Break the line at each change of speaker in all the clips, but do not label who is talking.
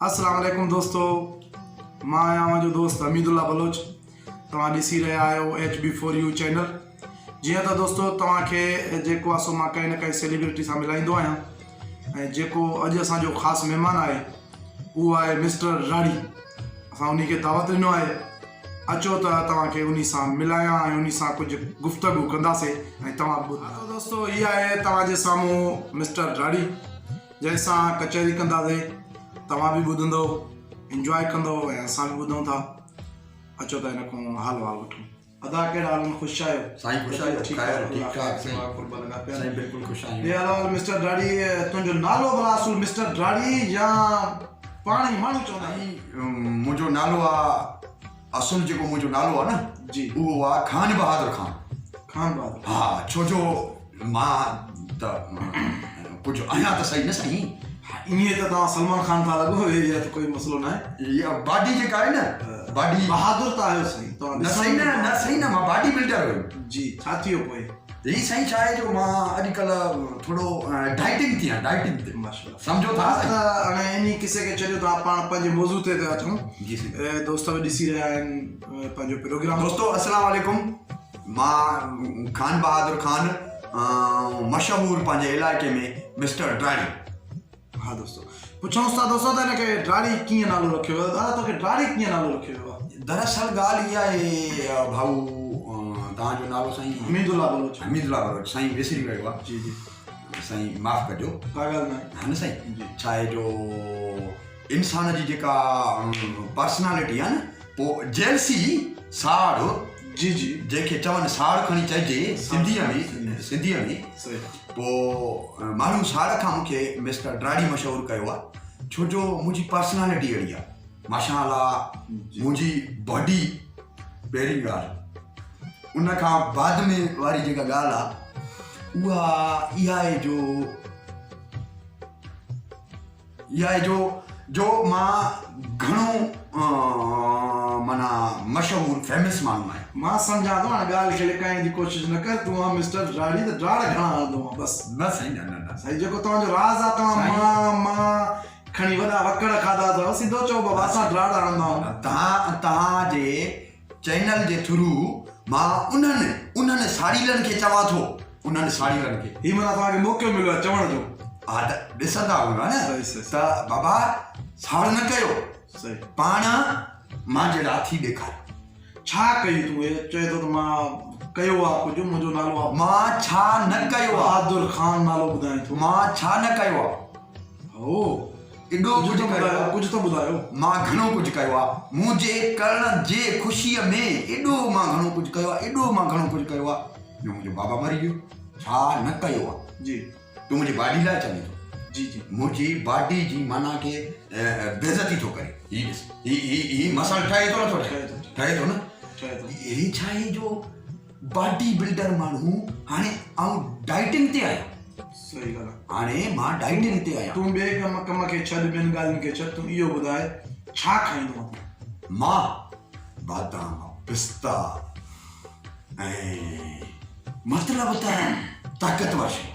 अस्सलाम वालेकुम दोस्तों, मां आहियां मुंहिंजो दोस्त हमीदुल्ला बलोच। तव्हां ॾिसी रहिया आहियो HB4U चैनल। जीअं त दोस्तों तव्हांखे जेको आहे सो मां काई न काई सेलिब्रिटी सां मिलाईंदो आहियां, ऐं जेको अॼु असांजो ख़ासि महिमान आहे उहो आहे मिस्टर राड़ी। असां उन खे दावत ॾिनो आहे, अचो त तव्हांखे उन सां मिलायां ऐं उन सां कुझु गुफ़्तगू कंदासीं ऐं तव्हां ॿुधो। दोस्तों इहा आहे तव्हांजे साम्हूं मिस्टर राड़ी, जंहिंसां कचहरी कंदासीं। तव्हां बि ॿुधंदो, इंजॉय कंदो ऐं असां बि ॿुधूं था। अचो त हिन खां हाल वठूं। अदा कहिड़ा हाल में ख़ुशि आहियो?
साईं ख़ुशि आहियो?
ठीकु ठाक
साईं बिल्कुलु ख़ुशि आहियूं।
ॿिए हलाल मिस्टर राड़ी, तुंहिंजो नालो भला असुल मिस्टर राड़ी या पाण ई माण्हू चवंदा आहिनि?
मुंहिंजो नालो आहे, असुल जेको मुंहिंजो नालो आहे न
जी,
उहो आहे खान बहादुर खान।
खान बहादुर?
हा, छो जो मां त कुझु आहियां त सही न साईं।
ईअं त तव्हां सलमान खान था लॻो, इहा त कोई मसइलो न आहे।
इहा बॉडी जेका आहे न, बॉडी
बहादुर त आहियो साईं तव्हां।
न सही न सही न, मां बॉडी बिल्डर हुयुमि।
जी, छा थी वियो पोइ?
ही साईं छा आहे जो मां अॼुकल्ह थोरो डाइटिंग थी आहियां, डाइटिंग ते
माशाल्लाह
सम्झो था
त हाणे इन किसे खे छॾियो था, पाण पंहिंजे मौज़ू ते अचूं।
जी साईं।
दोस्त बि ॾिसी रहिया आहिनि पंहिंजो प्रोग्राम।
दोस्तों अस्सलाम वालेकुम। मां खान बहादुर खान, मशहूर पंहिंजे इलाइक़े में मिस्टर राड़ी।
हाँ दोस्तों, पुछूंसि था दोस्तों त हिनखे राड़ी कीअं नालो रखियो वियो? दादा तोखे राड़ी कीअं नालो रखियो वियो आहे?
दरअसल ॻाल्हि इहा आहे भाऊ, तव्हांजो नालो साईं
हमीदुल्ला बलोच।
हमीदुल्ला बलोच साईं विसरी वियो आहे।
जी जी
साईं माफ़ कजो।
का ॻाल्हि न आहे।
हा न साईं।
जी।
छा आहे जो इंसान जी जेका पर्सनालिटी आहे न, पोइ जेलसी साड़,
जी जी
जंहिंखे चवनि साड़ खणी चइजे सिंधीअ में,
सही।
पोइ माण्हू साड़ खां मूंखे मिस्टर राड़ी मशहूरु कयो आहे, छो जो मुंहिंजी पर्सनालिटी अहिड़ी आहे। माशाअल्लाह मुंहिंजी बॉडी पहिरीं ॻाल्हि, उन खां बाद में वारी जेका ॻाल्हि आहे उहा इहा आहे जो मां घणो माना मशहूरु फेमस माण्हू आहियां।
मां सम्झां थो, हाणे ॻाल्हि खे लिकाइण जी कोशिशि न कर। तूं आहे मिस्टर राड़ी त राड़ घणा हणंदो आहे बसि।
न साईं, न
साईं, जेको तव्हांजो राज़ आहे, तव्हां मां खणी वॾा वकड़ खाधा अथव, सिधो चओ बाबा असां राड़ हणंदा आहियूं।
तव्हांजे चैनल जे थ्रू मां उन्हनि साड़ीलनि खे चवां थो, उन्हनि साड़ीलनि खे
ही माना तव्हांखे मौक़ो मिलियो आहे चवण जो।
हा त ॾिसंदा हूंदा न
सही।
त बाबा साड़ न कयो,
सही।
पाण मां जहिड़ा थी ॾेखारियो।
छा कई तूं? चए थो त मां कयो आहे कुझु, मुंहिंजो नालो आहे।
मां छा न कयो आहे?
बहादुर खान नालो ॿुधाए थो।
मां छा न कयो आहे?
हो,
एॾो कुझु कयो,
कुझु त ॿुधायो।
मां घणो कुझु कयो आहे। मुंहिंजे करण जे ख़ुशीअ में एॾो मां घणो कुझु कयो आहे, एॾो मां घणो कुझु कयो आहे जो मुंहिंजो बाबा मरी वियो। छा न कयो आहे?
जी।
तूं मुंहिंजी बॉडी लाइ चवे थो?
जी जी।
मुंहिंजी बॉडी जी माना खे बेइज़ती थो करे। ही मसल ठहे थो नथो? ठहे थो न। हे छा आहे जो बॉडी बिल्डर माण्हू, हाणे आउं डाइटिंग ते आहियां।
सही ॻाल्हि आहे।
हाणे मां डाइटिंग ते आहियां।
तूं ॿिए कम खे छॾ, ॿियनि ॻाल्हियुनि खे छॾ, तूं इहो ॿुधाए छा खाईंदो आहे?
मां बादाम, पिस्ता ऐं मतिलबु त ताक़तवर शइ।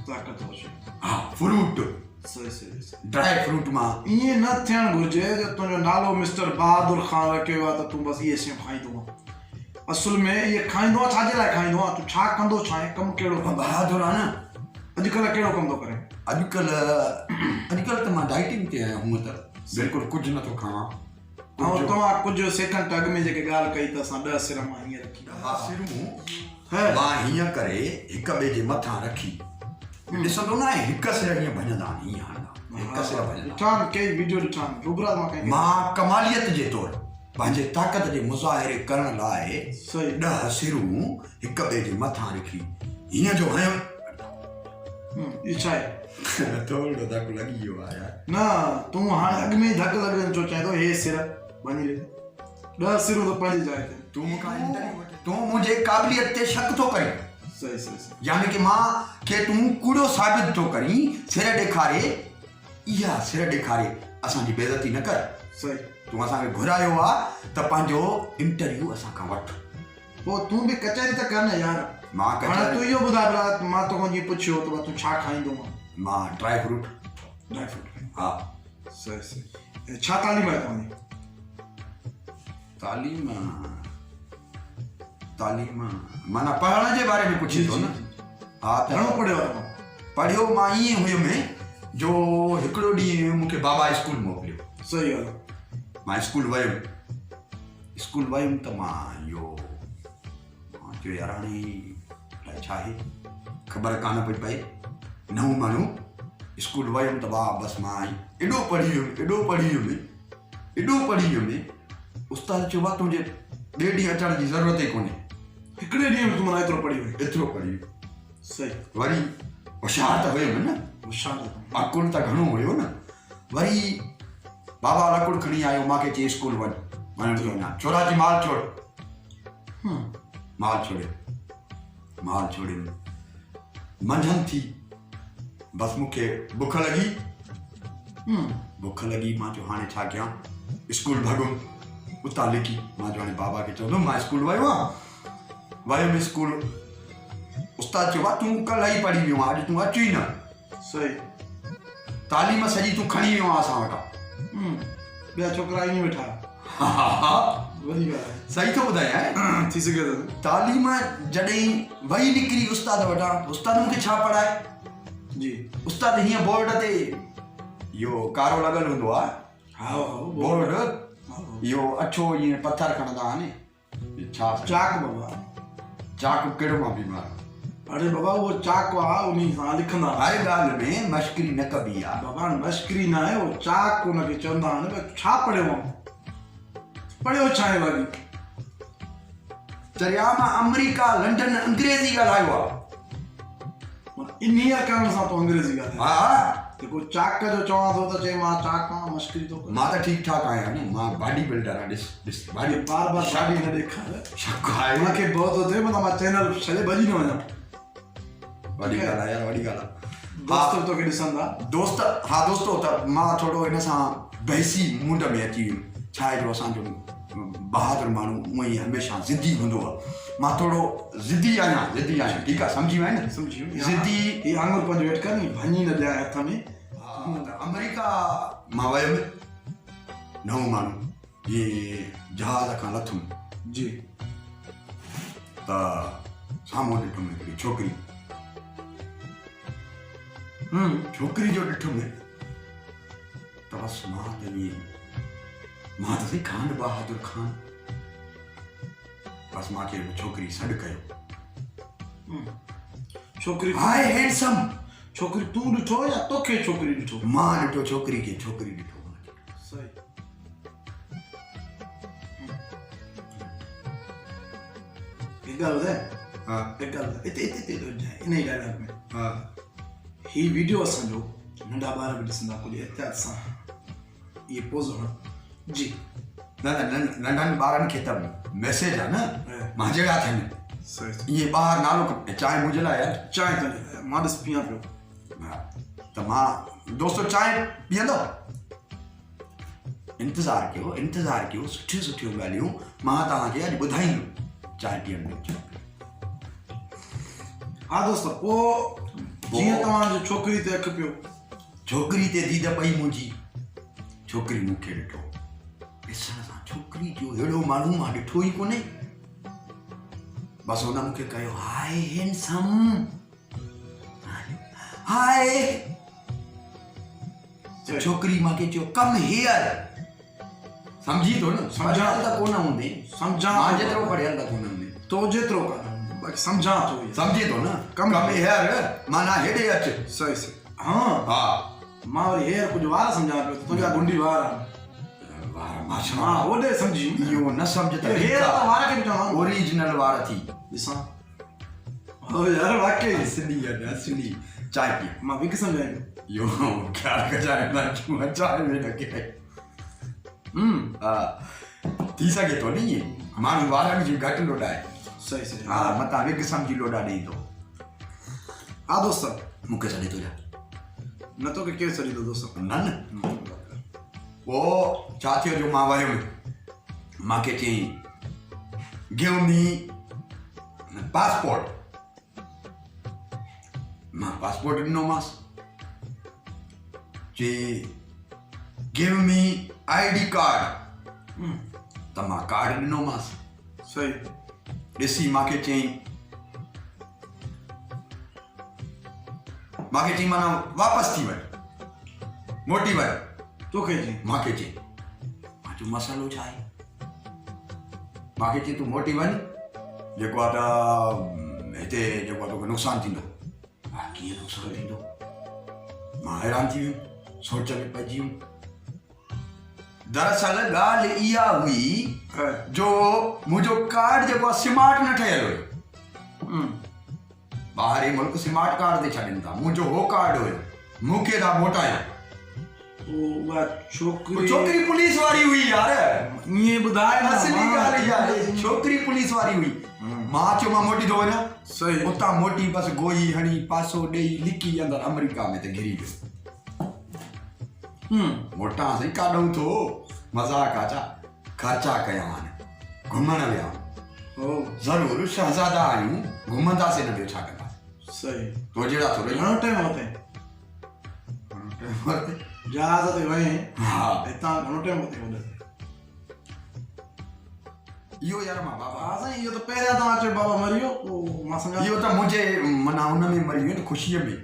ताक़तवर शइ?
हा, फ्रूट,
सही।
Dry fruit. मां
ईअं न थियणु घुरिजे जो तुंहिंजो नालो मिस्टर बहादुर खान रखियो आहे त तूं बसि इहे शयूं खाईंदो आहे। असुल में इहे खाईंदो आहे, छाजे लाइ खाईंदो आहे? तूं छा कंदो, छा आहे कमु, कहिड़ो कमु?
बहादुर आहे न।
अॼुकल्ह कहिड़ो कमु थो करे?
अॼुकल्ह त मां डाइटिंग ते आहियां। हूअं त बिल्कुलु कुझु नथो खावां।
ऐं तव्हां कुझु सेकंड अॻु में जेके ॻाल्हि कई त असां 10 सिर मां हीअं रखी।
मां हीअं करे हिक ॿिए जे मथां रखी ॾिसंदो न आहे, हिक सिर हीअं भॼंदा आहिनि, हीअं हणंदा, हिक सिर भॼंदा।
ॾिठा कई वीडियो ॾिठा, रुबरा
मां कमालियत जे तौरु पंहिंजे ताक़त जे मुज़ाहिरे करण लाइ 10 सिरूं हिक ॿिए जे मथां रखी हीअं जो हयो।
इहो छा आहे?
थोरो धक लॻी वियो आहे यार।
न, तूं हाणे अॻु में धक लॻण जो चए थो, हे सिर वञी रे 10 सिरूं त पंहिंजी जाइ ते।
तूं मूंखां इंटरव्यू वठे, तूं मुंहिंजे क़ाबिलियत ते शक थो करीं।
सही।
यानी कि मां खे तूं कूड़ो साबित थो करीं। सिर ॾेखारे, इहा सिर ॾेखारे असांजी बेइज़ती न कर।
सही।
तूं असांखे घुरायो आहे त पंहिंजो इंटरव्यू असांखां वठ।
पोइ तूं बि कचहरी त कर न यार।
मां
हाणे तूं इहो ॿुधाए भला, मां तोखां जीअं पुछियो त तूं छा खाईंदो?
मां ड्राई फ्रूट।
Dry fruit?
हा।
सही। छा तालीम आहे तव्हांजी?
तालीम माना पढ़ण जे बारे में पुछे थो न? हा त
घणो पढ़ियो आहे तव्हां?
पढ़ियो मां ईअं हुयुमि जो हिकिड़ो ॾींहुं मूंखे बाबा स्कूल मोकिलियो।
सही ॻाल्हि आहे।
मां स्कूल वयुमि त मां इहो चयो यार हाणे छा आहे ख़बर कान पई पए। नओं माण्हू स्कूल वयुमि त वाह बसि मां एॾो पढ़ी वियुमि उस्ताद चयो आहे तुंहिंजे ॿिए ॾींहुं अचण जी ज़रूरत ई कोन्हे।
हिकिड़े ॾींहं में तूं माना एतिरो पढ़ी वई?
एतिरो पढ़ी
सही।
वरी होशियार त हुयुमि न, अकुल त घणो हुयो न। वरी बाबा लकुड़ खणी आयो, मूंखे चई स्कूल वञ छोराजी माल छोड़। माल छोड़ियो मंझंदि थी बसि मूंखे बुख लॻी मां चयो हाणे छा कयां, स्कूल भॻुमि उतां लिकी। मां चयो हाणे बाबा खे चवंदुमि मां स्कूल वयुमि स्कूल। उस्ताद चयो आहे तूं कल्ह ई पढ़ी वियो आहे, अॼु तूं अची न।
सही।
तालीम सॼी तूं खणी वियो आहे असां वटां।
ॿिया छोकिरा ईअं वेठा? वॾी ॻाल्हि आहे।
सही थो ॿुधायां?
थी सघे थो।
तालीम जॾहिं वई निकिरी उस्ताद वटां, उस्ताद मूंखे छा पढ़ाए
जी? उस्ताद
हीअं बोर्ड ते इहो कारो लॻल हूंदो आहे बोर्ड, इहो अछो ईअं पथर खणंदा आहिनि छा
चाक बाबा।
चाक कहिड़ो मां बीमार?
अरे बाबा उहो चाक आहे, उन सां लिखंदा।
हर ॻाल्हि में मश्करी न कबी आहे
बाबा। मश्करी न आहे, उहो चाक उनखे चवंदा आहिनि। छा पढ़ियो आहे? पढ़ियो छा आहे भाई?
चरिया मां अमेरिका लंडन अंग्रेज़ी ॻाल्हायो आहे।
इन ईयर करण सां तूं अंग्रेज़ी ॻाल्हाए?
हा
जेको चाक जो चवां थो त चए मां चाक आहियां, मश्करी थो।
मां त ठीकु ठाक आहियां न, मां बॉडी बिल्डर आहियां। ॾिस
बार बार बॉडी न ॾेखार।
शक आहे
मूंखे बहुत थो थिए, मां चैनल छॾे भॼी न वञा।
वॾी ॻाल्हि आहे यार, वॾी ॻाल्हि आहे।
दोस्त तोखे ॾिसंदा।
दोस्त त मां थोरो हिन सां बहसी मुंड में अची वियुमि। छा आहे जो असांजो बहादुर माण्हू उअं ई हमेशह ज़िदी हूंदो आहे। मां थोरो ज़िदी आहियां। ठीकु आहे, सम्झी वई न?
सम्झी वई।
ज़िदी
हीअ आङुर पंहिंजो वेठ कर नी, भञी न ॾियां हथ में।
अमेरिका मां वयुमि, नओं माण्हू जीअं जहाज़ खां लथुमि
जी
त साम्हूं ॾिठुमि हिकिड़ी छोकिरी जो ॾिठुमि त बसि मां त सही खान बहादुर खान। बसि मूंखे छोकिरी सॾु कयो। छोकिरी हाय हैंडसम।
छोकिरी तूं ॾिठो या तोखे छोकिरी ॾिठो?
मां ॾिठो छोकिरी खे, छोकिरी ॾिठो।
सही। हिकु ॻाल्हि ॿुधाए?
हा
हिकु ॻाल्हि हिते इन ई डायलॉग में।
हा
ही वीडियो असांजो नंढा ॿार बि ॾिसंदा, कुझु एहतियात सां इहे पोज़ हणो जी।
नंढनि ॿारनि खे त मैसेज आहे न, मां जहिड़ा थियनि।
सही।
इहे ॿाहिरि नालो चांहि मुंहिंजे लाइ आहे।
चांहि त मां ॾिस पियां पियो।
त मां दोस्तो चांहि पीअंदो? इंतज़ारु कयो। सुठियूं ॻाल्हियूं मां तव्हांखे अॼु ॿुधाईंदुमि। चांहि पीअण में
हा दोस्त, पोइ जीअं तव्हांजो छोकिरी ते अखि पियो,
छोकिरी ते दीद पई मुंहिंजी। छोकिरी मूंखे ॾिठो। ॾिसण सां छोकिरी जो अहिड़ो माण्हू मां ॾिठो ई कोन्हे। बसि हुन मूंखे कयो हाय हैंडसम, हाय। छोकिरी मूंखे चयो कम हियर। सम्झी थो न? सम्झा त कोन हूंदे। सम्झा मां जेतिरो पढ़ियल त कोन हूंदे, तो जेतिरो कान, बाक़ी सम्झा थो। सम्झी थो न? कम हियर माना हेॾे अच।
सही। हा मां वरी हेयर कुझु वार सम्झां पियो, तुंहिंजा गुंडी वार आहिनि। मां होॾे सम्झी।
इहो न सम्झ त
हेयर त वार खे बि चवां
ओरिजिनल वार थी
ॾिसां। हो यार वाकई
असली चांहि पी।
मां बि सम्झायो
इहो ख़्याल कजाए न चांहि में न के। हा थी सघे थो न ईअं माण्हू वारनि जी घटि लोॾाए। सही। हा मतां विग सम्झी लोॾा ॾींदो।
हा दोस्त,
मूंखे छॾे थो जा
न तोखे केरु छॾींदो दोस्त?
न पोइ छा थियो जो मां वियुमि, मूंखे चयईं गिव मी पासपोर्ट। मां पासपोर्ट ॾिनोमांसि। चई गिव मी ID कार्ड त मां कार्ड ॾिनोमांसि
सही
ॾिसी मूंखे चयईं माना वापसि थी वञ मोटी वञ
तोखे जी
मूंखे चयईं मां चयो मसालो छा आहे मूंखे चयईं तूं मोटी वञ जेको आहे त हिते जेको आहे तोखे नुक़सानु थींदो हा कीअं नुक़सानु थींदो मां हैरान थी वियुमि सोच में पइजी वियुमि दरअसल ॻाल्हि इहा हुई जो मुंहिंजो कार्ड जेको आहे स्मार्ट न ठहियल हुयो ॿाहिरि मुल्क स्मार्ट कार्ड ते छॾनि था मुंहिंजो हो कार्ड हुयो मूंखे था मोटायो
उहा छोकिरी
छोकिरी पुलिस वारी हुई यार
ईअं ॿुधाए न
असली ॻाल्हि इहा आहे छोकिरी पुलिस वारी हुई मां चयो मां मोटी थो वञा
सही
उतां मोटी बसि गोई हणी पासो ॾेई लिकी अंदरि अमेरिका में त घिरी वियो मोटा साईं काॾूं थो मज़ाक आहे छा ख़र्चा कया आहिनि घुमण विया
हो
ज़रूरु शहज़ादा आहियूं घुमंदासीं न ॿियो छा कंदा
सही
तो जहिड़ा थोरो
घणो टाइम हुते जहाज़ ते वञे
हा
हितां घणो टाइम हुते वञे
इहो यार मां बाबा
हा साईं इहो त पहिरियां तव्हां चयो बाबा मरी वियो पोइ मां सम्झा
इहो त मुंहिंजे माना हुन में मरी वियो न ख़ुशीअ में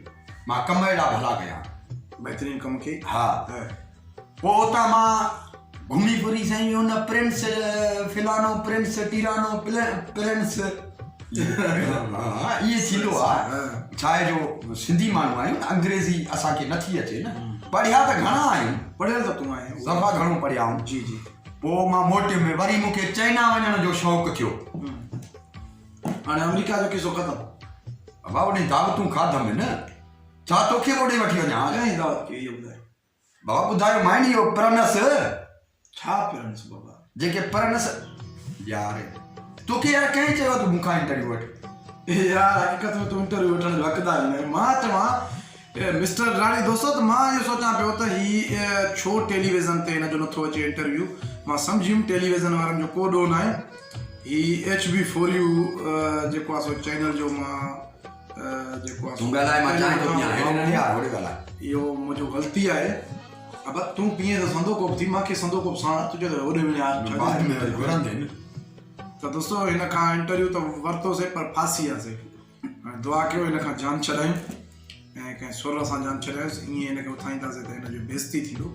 मां कम अहिड़ा भला कया
बहितरीन कम खे
हा पोइ उतां मां घुमी फिरी साईं हुन प्रिंस फिलानो प्रिंस टीरानो प्रिंस इहे थींदो आहे छा आहे जो सिंधी माण्हू आहियूं न अंग्रेज़ी असांखे नथी अचे न पढ़िया त घणा आहियूं
पढ़ियल त तूं आहीं
सफ़ा घणो पढ़िया आहियूं
जी जी
पोइ मां मोटियुमि वरी मूंखे चाइना वञण जो शौक़ु थियो
हाणे अमेरिका जो किसो ख़तमु
बाबा उन दावतूं खाधमि न छा तोखे ओॾे वठी वञा
घणी दावत कई इहो ॿुधाए
बाबा ॿुधायो माइनी इहो परनस
छा पिणसि बाबा
जेके परनस यार तोखे यार कंहिं चयो तूं मूंखां इंटरव्यू वठ
यार हक़ीक़त में तूं इंटरव्यू वठण जो हक़दार न मां चवां मिस्टर राणी दोस्तो त मां इहो सोचां पियो त ही छो टेलीविज़न ते हिन जो नथो अचे इंटरव्यू मां सम्झियुमि टेलीविज़न वारनि जो को ॾोह न आहे ही HB4U जेको आहे सो चैनल जो मां जेको आहे
तूं ॻाल्हाए मां चाहे थो पियां हेॾे न यार होॾे ॻाल्हाए
इहो मुंहिंजो ग़लती आहे अब तूं पीअं त संदो कोप थी मूंखे संदो कोप साण तुंहिंजो त होॾे वञे
बाद में वरी घुरंदे न
त दोस्तो हिन खां इंटरव्यू त वरितोसीं पर फासी वियासीं हाणे दुआ कयो हिन खां जान छॾायूं ऐं कंहिं सुर सां जान छॾायोसि ईअं हिनखे उथाईंदासीं त हिन जो बेइज़ती थींदो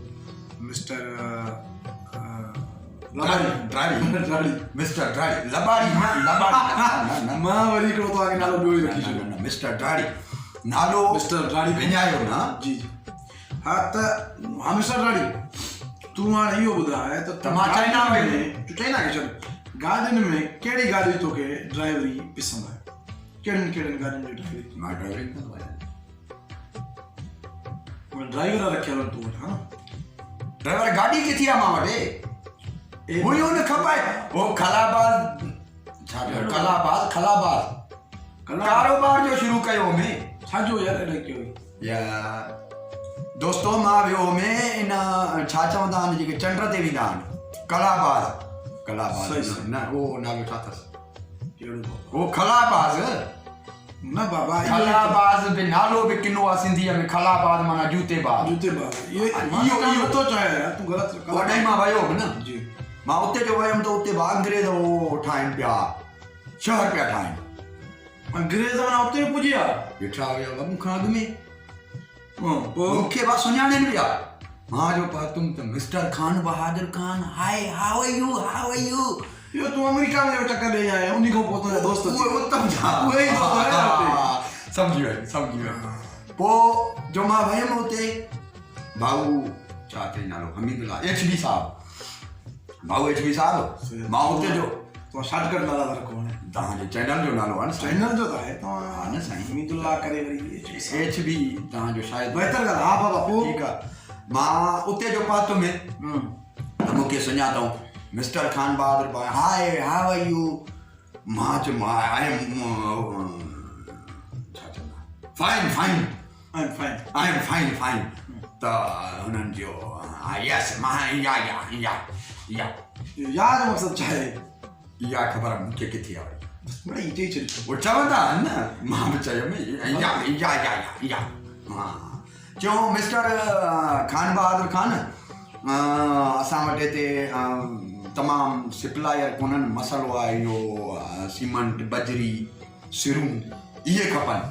मिस्टर
मिस्टर ड्राड़ी लबाड़ी
मां वरी हिकिड़ो तव्हांखे नालो ॿियो ई रखी छॾियो
मिस्टर ड्राड़ी नालो
मिस्टर ड्राड़ी
विञायो न
जी जी हा त हा मिस्टर ड्राड़ी तूं हाणे इहो ॿुधाए त
मां चाइना में
तूं चाइना खे छॾ गाॾियुनि में कहिड़ी गाॾी तोखे ड्राइवरी पसंदि आहे कहिड़ियुनि कहिड़ियुनि गाॾियुनि जी ड्राइवरी
मां ड्राइवरिंग कंदो आहियां
ड्राइवर रखियल तूं वटि हा
ड्राइवर गाॾी किथे आहे मां वटि हुयो न खपाए वो खलाबाज़ छा खलाबाज़ कारोबार जो शुरू कयो में
छाजो यार अहिड़े कयो
यार दोस्तो मां वियो में इन छा चवंदा आहिनि जेके चंड ते वेंदा आहिनि कलाबाज़ न उहो नालो छा अथसि
कहिड़ो
वो खलाबाज़
न बाबा
खलाबाज़ बि नालो बि किनो आहे सिंधीअ में खलाबाज़ माना जूतेबाज़
इहो तो चाहे यार तूं ग़लति
ओॾे मां वियो बि न
जी
मां उते जो वियुमि त उते अंग्रेज़ ठाहिनि पिया शहर पिया ठाहिनि
अंग्रेज़ माना उते पुॼी विया
वेठा हुया मूंखां अॻु में
पोइ
मूंखे बस सुञाणनि पिया मां जो पा तुम त mister Khan Bahadur Khan hi how are you
इहो तूं अमेरिका में चकर ॾेई आया उन खां पोइ तुंहिंजा दोस्त
उहे उत्तम जा
उहे ई दोस्त आया
सम्झी वियुमि पोइ जो मां वियुमि उते भाऊ छा चई नालो हमीदुल्ला HB साहब भाऊ HB साहब मां उते जो
तो शॉर्टकट नाला रखो हाणे
तव्हांजे चैनल जो नालो आहे न
चैनल जो त आहे तव्हां
न साईं
हमीदुल्ला करे वरी
HB तव्हांजो शायदि
बहितर ॻाल्हि हा बाबा पोइ
ठीकु आहे मां उते जो पातो में त मूंखे सुञातऊं मिस्टर खान बहादुर भाई हाय हाउ आर यू मां चयो मां आई एम छा चवंदा फाइन आई एम फाइन त हुननि जो यस मां या
याद मक़सदु छा आहे
इहा ख़बर मूंखे किथे आहे
मिड़ई चई छॾियो
उहो चवंदा आहिनि न मां बि चयुमि या चयो मिस्टर खान बहादुर खान असां वटि हिते तमामु सप्लायर कोन्हनि मसालो आहे इहो सीमेंट बजरी सिरूं इहे खपनि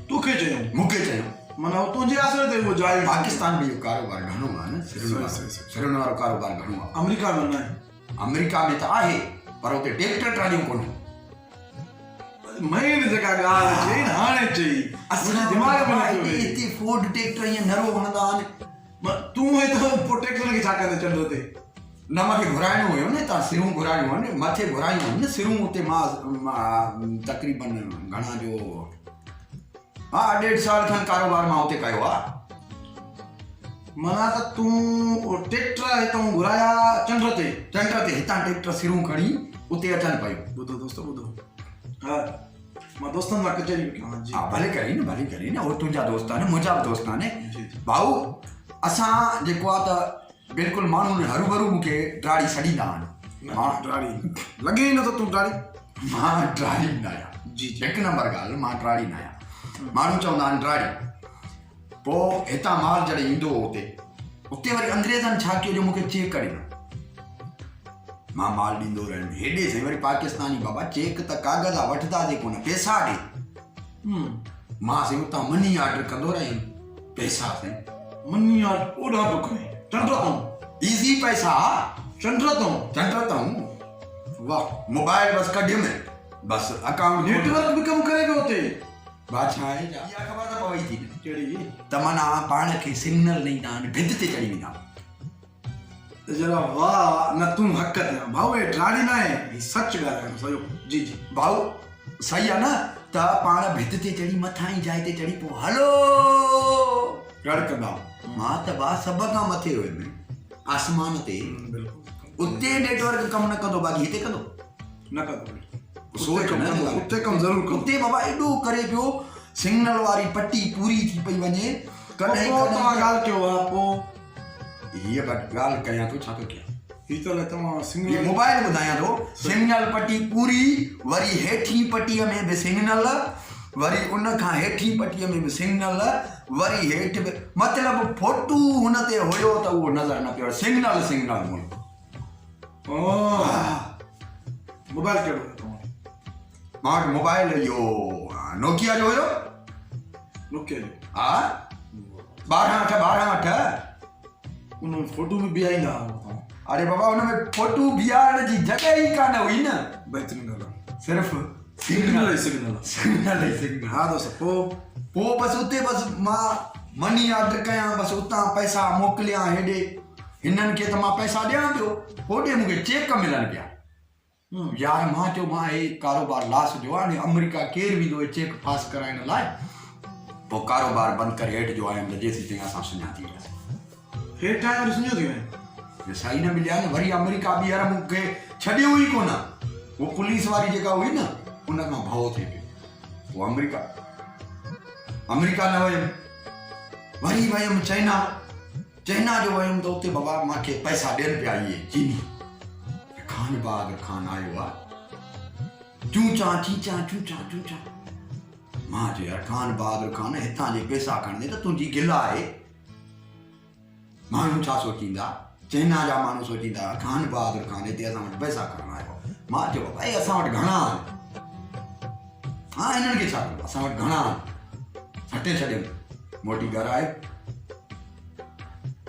तोखे चयूं
मूंखे चयो
माना तुंहिंजे आसरे ते उहो जाइ
पाकिस्तान में इहो कारोबार घणो आहे न सिरुनि वारो कारोबार घणो आहे
अमेरिका में न आहे
अमेरिका में त आहे पर हुते ट्रैक्टर ट्रालियूं कोन्हनि
मेन जेका ॻाल्हि चई न हाणे चई
असांजे
दिमाग़ में नथी वेहे।
हिते फोर्ड ट्रैक्टर ईअं नरो हणंदा आहिनि
तूं हिते प्रोटेक्टर खे छा कंदे चंड ते
न मूंखे घुराइणो हुयो न तव्हां सिरूं घुराइणियूं आहिनि मथे घुराइयूं आहिनि न सिरूं हुते मां तक़रीबन घणा जो 1.5 साल खनि कारोबार मां हुते कयो आहे
माना त तूं ट्रैक्टर हितां घुराया चंड ते
हितां ट्रैक्टर सिरूं खणी उते अचनि पियूं
ॿुधो दोस्त ॿुधो हा मां दोस्तनि सां कचहरी में कयां जी
हा भले करी न उहो तुंहिंजा दोस्त आहिनि मुंहिंजा बि दोस्त आहिनि
जी।
भाऊ असां जेको आहे त बिल्कुलु माण्हू हरू मूंखे ड्राड़ी छॾींदा आहिनि
मां ड्राड़ी लॻे ई नथो तूं ड्राड़ी
मां ड्राड़ी न आहियां
जी
हिकु नंबर ॻाल्हि मां ड्राड़ी न आहियां माण्हू चवंदा आहिनि ड्राड़ी पोइ हितां माल जॾहिं ईंदो उते वरी अंग्रेज़नि छा कयो जो मूंखे चेक करे ॾिनो मां माल ॾींदो रहियुमि हेॾे साईं वरी पाकिस्तानी बाबा चेक त कागज़ आहे वठंदासीं कोन पैसा ॾे मां साईं उतां मनी ऑर्डर कंदो रहियुमि पैसा साईं
मनी ऑर्डर ओॾा तो करे चंड तूं
इज़ी पैसा
चंड तूं
वाह मोबाइल बस कढियुमि बस अकाउंट
नेटवर्क भी कम करे पियो हुते
बादशाह आहे इहा ख़बर त पवई थी
कहिड़ी
त माना पाण खे सिग्नल ॾींदा आहिनि भित ते चढ़ी वेंदा
जरा वाह न तूं हक़ ते भाऊ हे ड्राड़ी न आहे ही सच ॻाल्हि सही जी जी
भाऊ सही आहे न त पाण भित ते चढ़ी मथां ई जाइ ते चढ़ी पोइ हलो रड़कंदा मां त भाउ सभ खां मथे हुयुमि आसमान ते उते नेटवर्क कमु न कंदो बाक़ी हिते कंदो
न कंदो
सोच न
उते कम ज़रूर कंदो
उते बाबा एॾो करे पियो सिग्नल वारी पट्टी पूरी थी पई वञे कॾहिं
तव्हां ॻाल्हि कयो आहे पोइ
हीअ ॻाल्हि कयां थो छा थो कयां
ही त तव्हां
ये
सिग्नल
मोबाइल ॿुधायां थो सिग्नल पट्टी पूरी वरी हेठी पट्टीअ में बि सिग्नल वरी उन खां हेठी पट्टीअ में बि सिग्नल वरी हेठि बि मतिलबु फोटू हुन ते हुयो त उहो नज़र न पियो सिग्नल
मोबाइल कहिड़ो
मां वटि मोबाइल इहो नोकिया जो हुयो
नोकिया जो
हा 12/8
उन फोटो में बीहाईंदा
अरे बाबा हुन में फोटू बीहारण जी जॻह ई कान हुई न
बहितरीन ॻाल्हि
सिर्फ़ु
सिग्नल
हा दोस्त पोइ बसि उते बसि मां मनी ऑर्डर कयां बसि उतां पैसा मोकिलियां हेॾे हिननि खे त मां पैसा ॾियां पियो होॾे मूंखे चेक मिलनि पिया यार मां चयो मां हे कारोबार लास जो आहे हाणे अमेरिका केरु वेंदो चेक पास कराइण लाइ पोइ कारोबार बंदि करे हेठि जो आयुमि त जेसीं ताईं असां सुञाती वियासीं
हेठि आयो सुञो थी वञे
सही न मिलिया न वरी अमेरिका ॿीहर मूंखे छॾियो ई कोन उहो पुलिस वारी जेका हुई न उन खां भउ थिए पियो पोइ अमेरिका न वयुमि वरी वयुमि चाइना जो वयुमि त उते बाबा मूंखे पैसा ॾियनि पिया इहे चीनी खान बहादुर खान आयो आहे चूचा चीचा मां चयो यार खान बहादुर खान हितां जे पैसा खणंदे त तुंहिंजी गिल आहे माण्हू छा सोचींदा चाइना जा माण्हू सोचींदा खान बहादुर खान हिते असां वटि पैसा खणणु आयो मां चयो भाई असां वटि घणा आहिनि हा हिननि खे छा कयो असां वटि घणा आहिनि छटे छॾियुमि मोटी घर आहे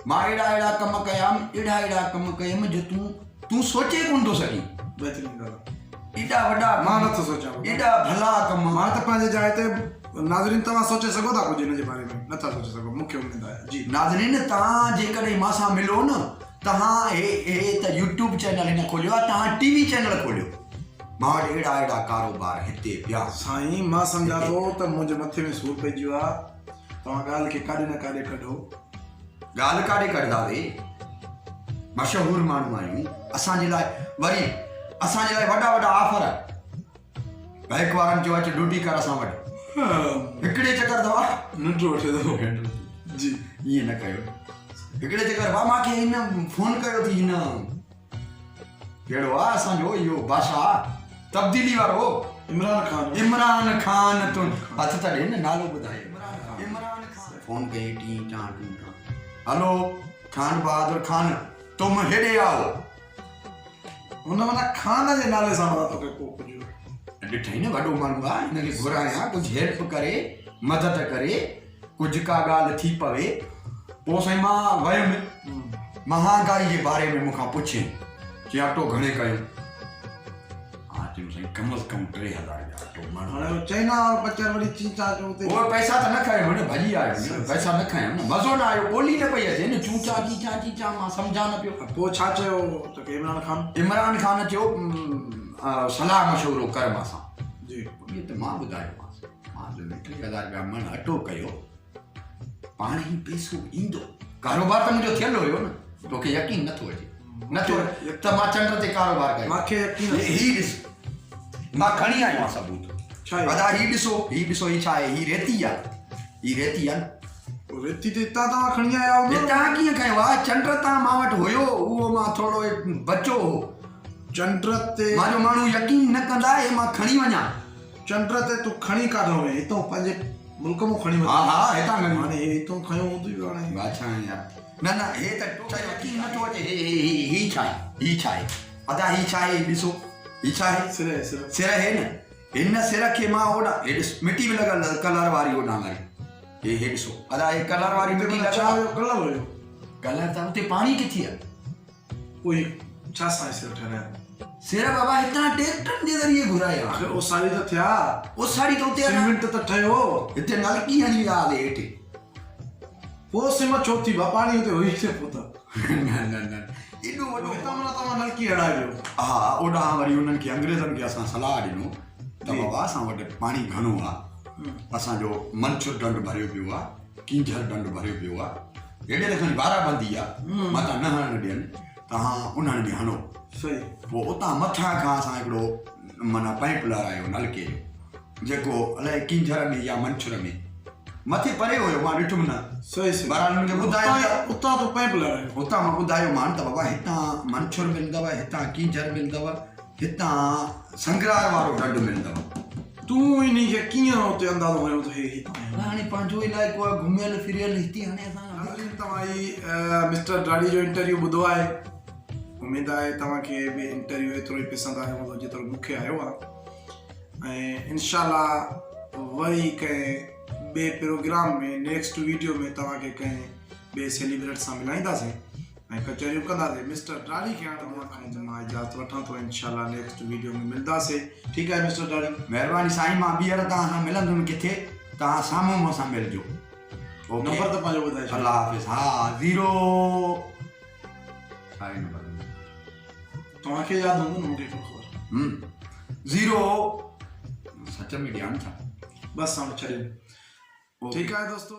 मां अहिड़ा कम कयुमि जो तूं सोचे कोन थो सघीं
बहितरीन ॻाल्हि
एॾा वॾा
मां नथो सोचां
एॾा भला कम
मां त पंहिंजे जाइ ते नाज़रीन तव्हां सोचे सघो था कुझु हिन जे बारे में नथा सोचे सघो मूंखे उमेद आहे जी
नाज़रीन तव्हां जेकॾहिं मां सां मिलो न तव्हां हे त यूट्यूब चैनल हिन खोलियो आहे तव्हां टीवी चैनल खोलियो मां वटि अहिड़ा कारोबार हिते पिया
साईं मां सम्झां थो त मुंहिंजे मथे में सूरु पइजी वियो आहे तव्हां ॻाल्हि खे काॾे न काॾे कढो
ॻाल्हि काॾे कढंदासीं मशहूरु माण्हू आहियूं असांजे लाइ वरी वॾा ऑफर बैंक वारनि चयो अचु ड्यूटी कर असां वटि हिकिड़े चकर दवा
नंढो वठे थो जी
ईअं न कयो हिकिड़े चकर भाउ मूंखे हिन फोन कयो थी हिन कहिड़ो आहे असांजो इहो बादशाह तब्दीली वारो इमरान खान तूं हथ त ॾे न नालो ॿुधाए इमरान खान फोन कई टी टां हलो खान बहादुर खान तुम हेॾे आओ।
हुन माना खान जे नाले सां मां तोखे को कुझु
ॾिठई न वॾो माण्हू आहे, हिनखे घुरायां कुझु हेल्प करे, मदद करे, कुझु का ॻाल्हि थी पवे। पोइ साईं मां वियुमि, महांगाई जे बारे में मूंखां पुछे कि अटो घणे कयो। हा चयुमि साईं कम से कम 3000 जो अटो माण्हू।
हाणे चाइना और पचर वरी चीचा जो उते
उहे पैसा त न खयो न, भॼी आयो न, पैसा न खयमि न, मज़ो न आयो, ॿोली न पई अचे न, चूचा चीचा चीचा मां सम्झा न पियो।
पोइ छा चयो त इमरान खान?
इमरान खान चयो सलाह मशवरो कर मां सां।
जी
इहे त मां ॿुधायोमांसि, मां 3000 रुपया मन अटो कयो, पाण ई पैसो ईंदो, कारोबार त मुंहिंजो थियल हुयो न, तोखे यकीन नथो अचे, नथो त मां चंड ते कारोबार कयो।
मूंखे यकीन
ही ॾिस, मां खणी आयो आहियां सबूत।
छा आहे?
दादा ही ॾिसो ही छा आहे, ही रेती आहे, ही रेती आहे न।
रेती ते हितां तव्हां खणी आया हूंदो।
तव्हां कीअं कयो आहे? चंड तां मां वटि हुयो, उहो मां थोरो बचो हो,
चंड ते
मुंहिंजो माण्हू यकीन न कंदा हे मां खणी वञा।
चंड ते तूं खणी काढो में हितां पंहिंजे मुल्क में खणी वञ।
हा हा हितां खणी
हाणे हितां खयो हूंदो हाणे
बादशाह यार। न न हे त यकीन नथो अचे, ही छा आहे, ही छा आहे? अदा ही छा आहे? ॾिसो ही छा आहे? सिर हे न, हिन सिर खे मां ओॾा हे ॾिस मिटी में लॻल कलर वारी ओॾा वारी, हे ॾिसो अदा हे कलर वारी मिटी
छा हुयो? कलर हुयो?
कलर त उते पाणी किथे आहे?
कोई छा सां सिर ठहराया?
सिर बाबा हितां ट्रैक्टर जे ज़रिए घुराया।
ओ साड़ी त थिया,
ओ साड़ी त उते
सीमेंट त ठहियो,
हिते नलकी हणी विया हले हेठि।
पोइ सिम छो थी बा? पाणी हुते हुई से पोइ त
न न न एॾो वॾो
हितां माना तव्हां नलकी हणाइजो।
हा ओॾा वरी उन्हनि खे अंग्रेज़नि खे असां सलाह ॾिनो त बाबा असां वटि पाणी घणो आहे, असांजो मंचूर डंड भरियो पियो आहे, कींझर डंड भरियो पियो आहे, हेॾे त खणी बाराबंदी आहे, मथां न हणणु ॾियनि, तव्हां उन्हनि में हणो।
सही।
पोइ उतां मथां खां असां हिकिड़ो माना पाइप लारायो नलके जो, जेको अलाए कींझर में या मंचूर में मथे परे हुयो, मां ॾिठुमि न।
सही सही।
बराल हुनखे ॿुधायो
उतां तो पाइप लारायो,
हुतां मां ॿुधायोमांनि त बाबा हितां मंचूर मिलंदव, हितां कींझर मिलंदव, हितां संगरार वारो डंड मिलंदव।
तूं इन खे कीअं उते अंदाज़ो हुयो त हे हितां?
हाणे पंहिंजो इलाइक़ो आहे, घुमियल फिरियल हिते हाणे असां
तव्हां ही मिस्टर ड्राडी जो इंटरव्यू ॿुधो आहे, उमेद आहे तव्हांखे बि इंटरव्यू एतिरो ई पसंदि आयो हूंदो जेतिरो मूंखे आयो आहे। ऐं इनशाला वरी कंहिं ॿिए प्रोग्राम में नेक्स्ट वीडियो में तव्हांखे कंहिं ॿिए सेलिब्रेट सां मिलाईंदासीं ऐं कचहरियूं कंदासीं। मिस्टर ड्राडी खे हाणे मां इजाज़त वठां थो, इनशाला नेक्स्ट वीडियो में मिलंदासीं। ठीकु आहे मिस्टर ड्राडी?
महिरबानी साईं, मां ॿीहर तव्हां सां मिलंदुमि किथे, तव्हां साम्हूं मूंसां मिलजो।
नंबर त पंहिंजो ॿुधाए छॾियो।
अल्लाह हाफ़िज़। हा 0 छा आहे नंबर?
तव्हांखे यादि हूंदो न, मूंखे ख़बर।
0 सच में ध्यानु छा?
बसि हाणे छॾियो। ठीकु आहे दोस्तो।